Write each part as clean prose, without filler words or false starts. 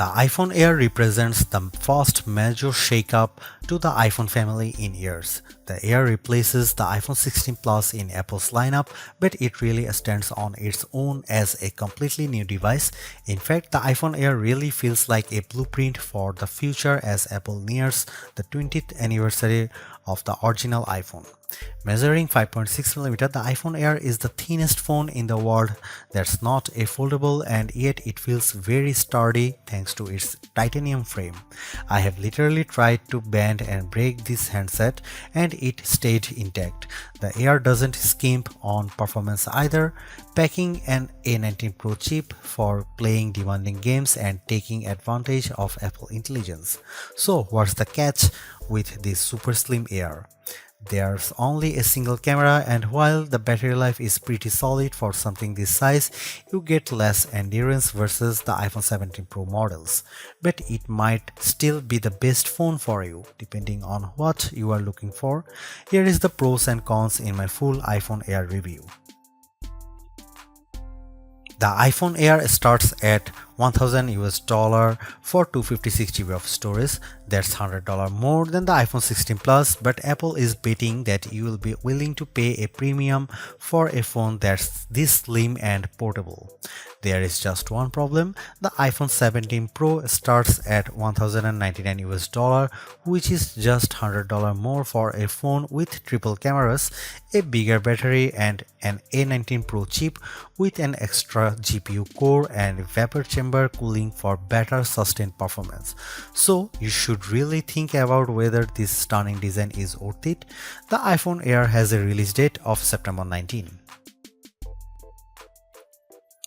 The iPhone Air represents the first major shakeup to the iPhone family in years. The Air replaces the iPhone 16 Plus in Apple's lineup, but it really stands on its own as a completely new device. In fact, the iPhone Air really feels like a blueprint for the future as Apple nears the 20th anniversary of the original iPhone. Measuring 5.6mm, the iPhone Air is the thinnest phone in the world that's not a foldable, and yet it feels very sturdy thanks to its titanium frame. I have literally tried to bend and break this handset and it stayed intact. The Air doesn't skimp on performance either, packing an A19 Pro chip for playing demanding games and taking advantage of Apple intelligence. So what's the catch with this super slim Air? There's only a single camera, and while the battery life is pretty solid for something this size, you get less endurance versus the iPhone 17 Pro models. But it might still be the best phone for you, depending on what you are looking for. Here is the pros and cons in my full iPhone Air review. The iPhone Air starts at $1,000 for 256GB of storage. That's $100 more than the iPhone 16 Plus, but Apple is betting that you will be willing to pay a premium for a phone that's this slim and portable. There is just one problem. The iPhone 17 Pro starts at $1,099, which is just $100 more for a phone with triple cameras, a bigger battery, and an A19 Pro chip with an extra GPU core and vapor chamber cooling for better sustained performance. So you should really think about whether this stunning design is worth it. The iPhone Air has a release date of September 19.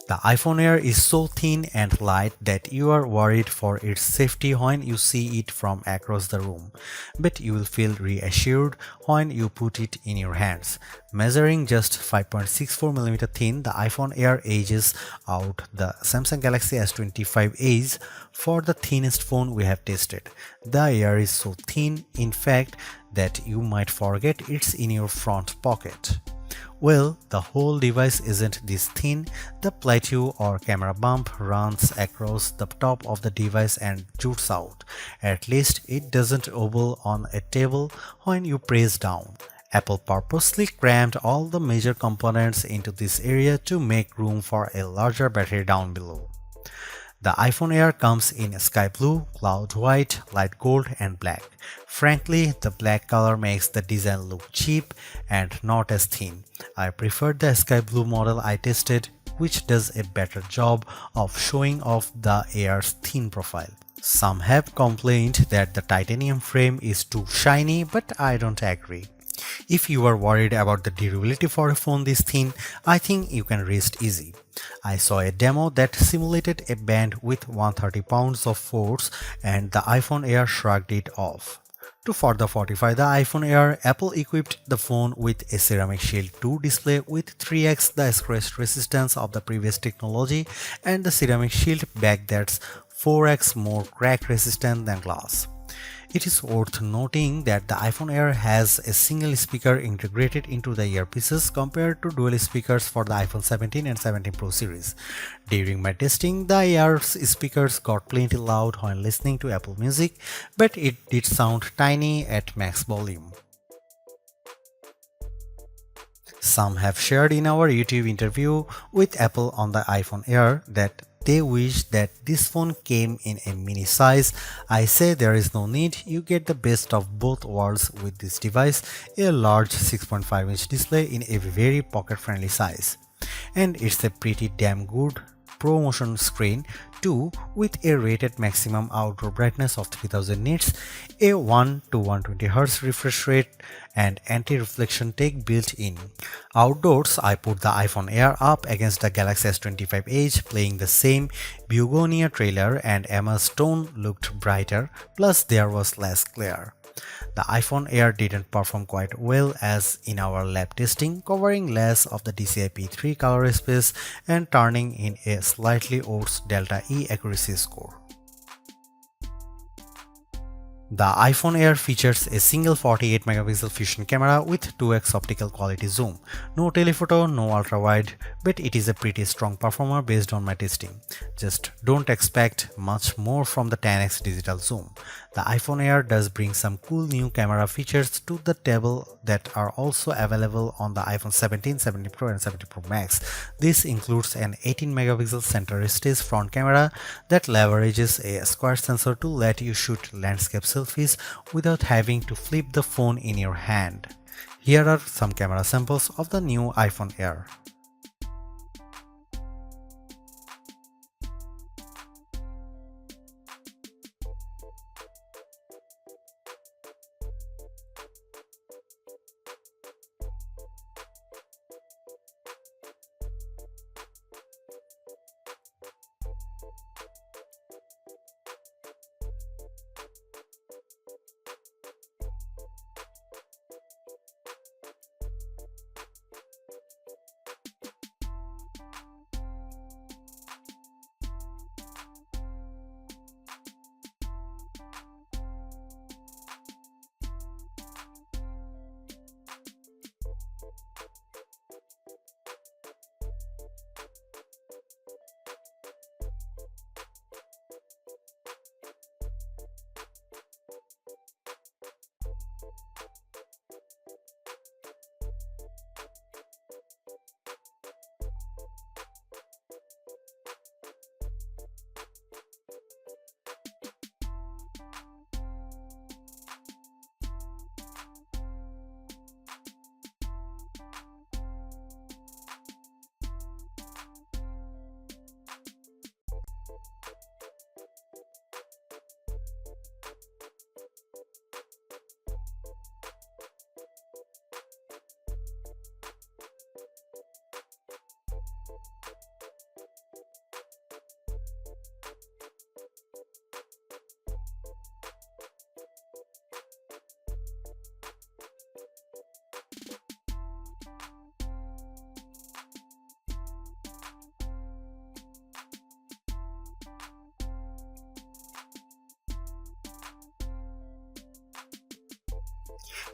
The iPhone Air is so thin and light that you are worried for its safety when you see it from across the room, but you will feel reassured when you put it in your hands. Measuring just 5.64mm thin, the iPhone Air edges out the Samsung Galaxy S25 Edge for the thinnest phone we have tested. The Air is so thin, in fact, that you might forget it's in your front pocket. Well, the whole device isn't this thin. The plateau or camera bump runs across the top of the device and jutes out. At least it doesn't wobble on a table when you press down. Apple purposely crammed all the major components into this area to make room for a larger battery down below. The iPhone Air comes in sky blue, cloud white, light gold, and black. Frankly, the black color makes the design look cheap and not as thin. I preferred the sky blue model I tested, which does a better job of showing off the Air's thin profile. Some have complained that the titanium frame is too shiny, but I don't agree. If you are worried about the durability for a phone this thin, I think you can rest easy. I saw a demo that simulated a band with 130 pounds of force and the iPhone Air shrugged it off. To further fortify the iPhone Air, Apple equipped the phone with a Ceramic Shield 2 display with 3x the scratch resistance of the previous technology and the Ceramic Shield back that's 4x more crack resistant than glass. It is worth noting that the iPhone Air has a single speaker integrated into the earpieces compared to dual speakers for the iPhone 17 and 17 Pro series. During my testing, the Air's speakers got plenty loud when listening to Apple Music, but it did sound tiny at max volume. Some have shared in our YouTube interview with Apple on the iPhone Air that they wish that this phone came in a mini size. I say there is no need, you get the best of both worlds with this device, a large 6.5-inch display in a very pocket-friendly size. And it's a pretty damn good ProMotion screen too, with a rated maximum outdoor brightness of 3000 nits, a 1 to 120Hz refresh rate, and anti-reflection tech built in. Outdoors, I put the iPhone Air up against the Galaxy S25 Edge, playing the same Begonia trailer, and Emma's tone looked brighter, plus there was less glare. The iPhone Air didn't perform quite well as in our lab testing, covering less of the DCI-P3 color space and turning in a slightly worse Delta E accuracy score. The iPhone Air features a single 48 megapixel fusion camera with 2x optical quality zoom. No telephoto, no ultra-wide, but it is a pretty strong performer based on my testing. Just don't expect much more from the 10x digital zoom. The iPhone Air does bring some cool new camera features to the table that are also available on the iPhone 17, 17 Pro and 17 Pro Max. This includes an 18 megapixel center stage front camera that leverages a square sensor to let you shoot landscape selfies without having to flip the phone in your hand. Here are some camera samples of the new iPhone Air.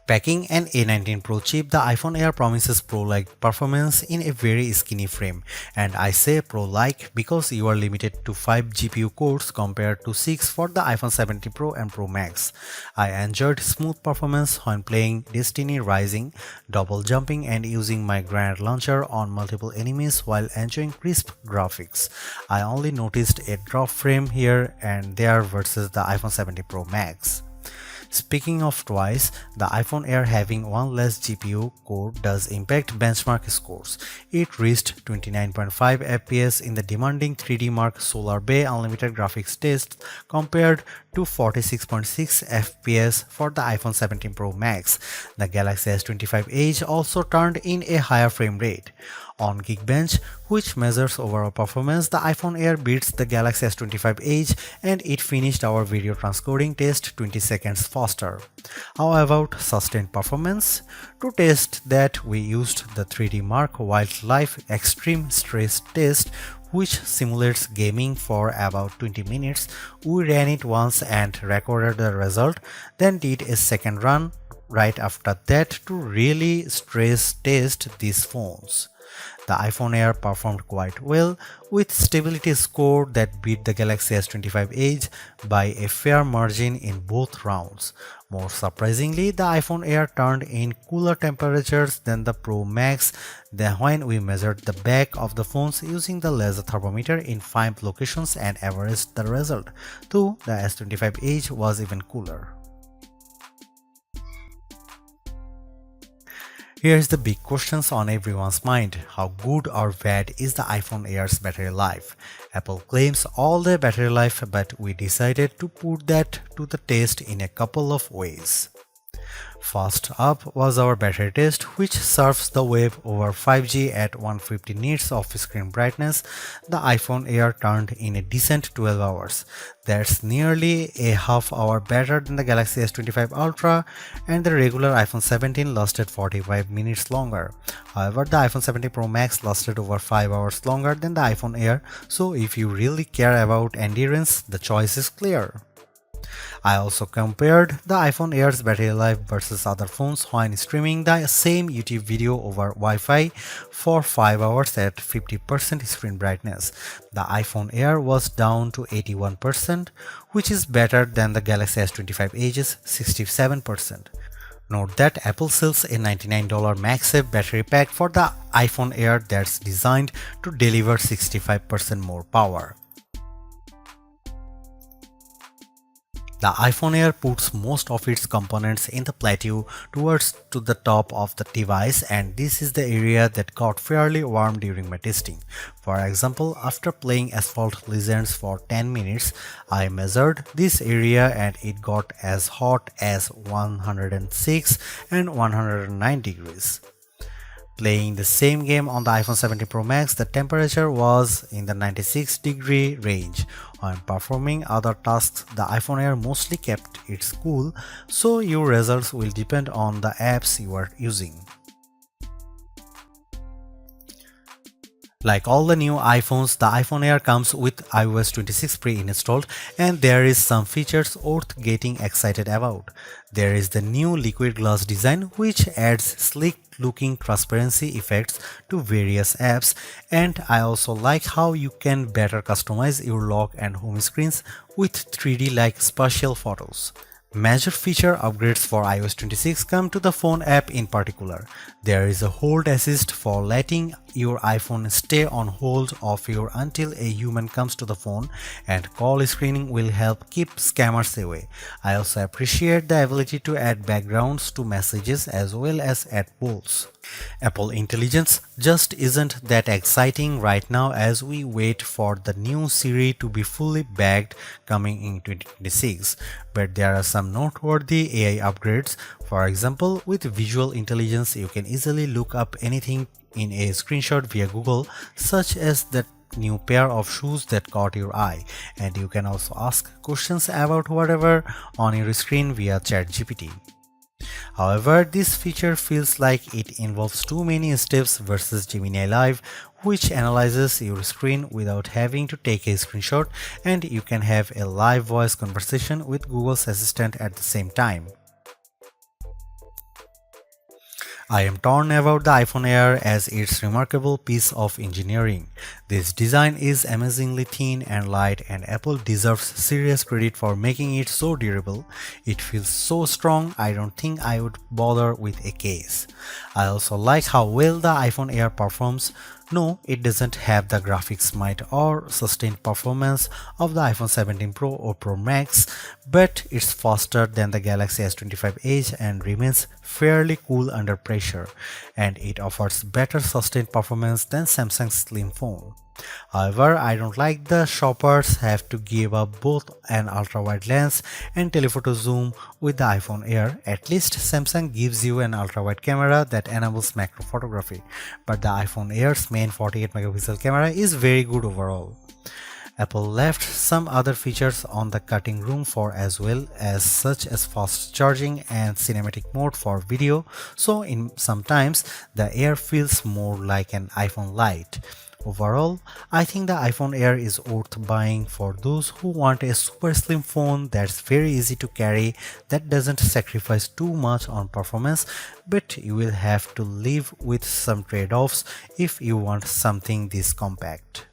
Packing an A19 Pro chip, the iPhone Air promises Pro-like performance in a very skinny frame. And I say Pro-like because you are limited to 5 GPU cores compared to 6 for the iPhone 17 Pro and Pro Max. I enjoyed smooth performance when playing Destiny Rising, double jumping and using my grenade launcher on multiple enemies while enjoying crisp graphics. I only noticed a drop frame here and there versus the iPhone 17 Pro Max. Speaking of twice, the iPhone Air having one less GPU core does impact benchmark scores. It reached 29.5 FPS in the demanding 3D Mark Solar Bay Unlimited graphics test compared to 46.6 FPS for the iPhone 17 Pro Max. The Galaxy S25 Edge also turned in a higher frame rate. On Geekbench, which measures overall performance, the iPhone Air beats the Galaxy S25 Edge and it finished our video transcoding test 20 seconds faster. How about sustained performance? To test that, we used the 3D Mark Wildlife Extreme Stress Test, which simulates gaming for about 20 minutes. We ran it once and recorded the result, then did a second run right after that to really stress test these phones. The iPhone Air performed quite well, with stability score that beat the Galaxy S25 Edge by a fair margin in both rounds. More surprisingly, the iPhone Air turned in cooler temperatures than the Pro Max when we measured the back of the phones using the laser thermometer in 5 locations and averaged the result, though the S25 Edge was even cooler. Here's the big questions on everyone's mind. How good or bad is the iPhone Air's battery life? Apple claims all the battery life, but we decided to put that to the test in a couple of ways. First up was our battery test, which surfs the web over 5G at 150 nits of screen brightness. The iPhone Air turned in a decent 12 hours. That's nearly a half hour better than the Galaxy S25 Ultra, and the regular iPhone 17 lasted 45 minutes longer. However, the iPhone 17 Pro Max lasted over 5 hours longer than the iPhone Air, so if you really care about endurance, the choice is clear. I also compared the iPhone Air's battery life versus other phones when streaming the same YouTube video over Wi-Fi for 5 hours at 50% screen brightness. The iPhone Air was down to 81%, which is better than the Galaxy S25 Edge's 67%. Note that Apple sells a $99 MagSafe Battery Pack for the iPhone Air that's designed to deliver 65% more power. The iPhone Air puts most of its components in the plateau towards to the top of the device, and this is the area that got fairly warm during my testing. For example, after playing Asphalt Legends for 10 minutes, I measured this area and it got as hot as 106 and 109 degrees. Playing the same game on the iPhone 17 Pro Max, the temperature was in the 96-degree range. When performing other tasks, the iPhone Air mostly kept it cool, so your results will depend on the apps you are using. Like all the new iPhones, the iPhone Air comes with iOS 26 pre-installed, and there is some features worth getting excited about. There is the new liquid glass design, which adds sleek looking transparency effects to various apps, and I also like how you can better customize your lock and home screens with 3D like spatial photos. Major feature upgrades for iOS 26 come to the phone app in particular. There is a hold assist for letting your iPhone stay on hold of your until a human comes to the phone, and call screening will help keep scammers away. I also appreciate the ability to add backgrounds to messages as well as add polls. Apple Intelligence just isn't that exciting right now as we wait for the new Siri to be fully backed coming in 2026, but there are some noteworthy AI upgrades. For example, with visual intelligence, you can easily look up anything in a screenshot via Google, such as that new pair of shoes that caught your eye, and you can also ask questions about whatever on your screen via ChatGPT. However, this feature feels like it involves too many steps versus Gemini Live, which analyzes your screen without having to take a screenshot, and you can have a live voice conversation with Google's Assistant at the same time. I am torn about the iPhone Air as its remarkable piece of engineering. This design is amazingly thin and light, and Apple deserves serious credit for making it so durable. It feels so strong, I don't think I would bother with a case. I also like how well the iPhone Air performs. No, it doesn't have the graphics might or sustained performance of the iPhone 17 Pro or Pro Max, but it's faster than the Galaxy S25 Edge and remains fairly cool under pressure, and it offers better sustained performance than Samsung's slim phone. However, I don't like the shoppers have to give up both an ultra-wide lens and telephoto zoom with the iPhone Air. At least Samsung gives you an ultra-wide camera that enables macro photography, but the iPhone Air's main 48 megapixel camera is very good overall. Apple left some other features on the cutting room floor as well, as such as fast charging and cinematic mode for video, so in sometimes the Air feels more like an iPhone Lite. Overall, I think the iPhone Air is worth buying for those who want a super slim phone that's very easy to carry, that doesn't sacrifice too much on performance, but you will have to live with some trade-offs if you want something this compact.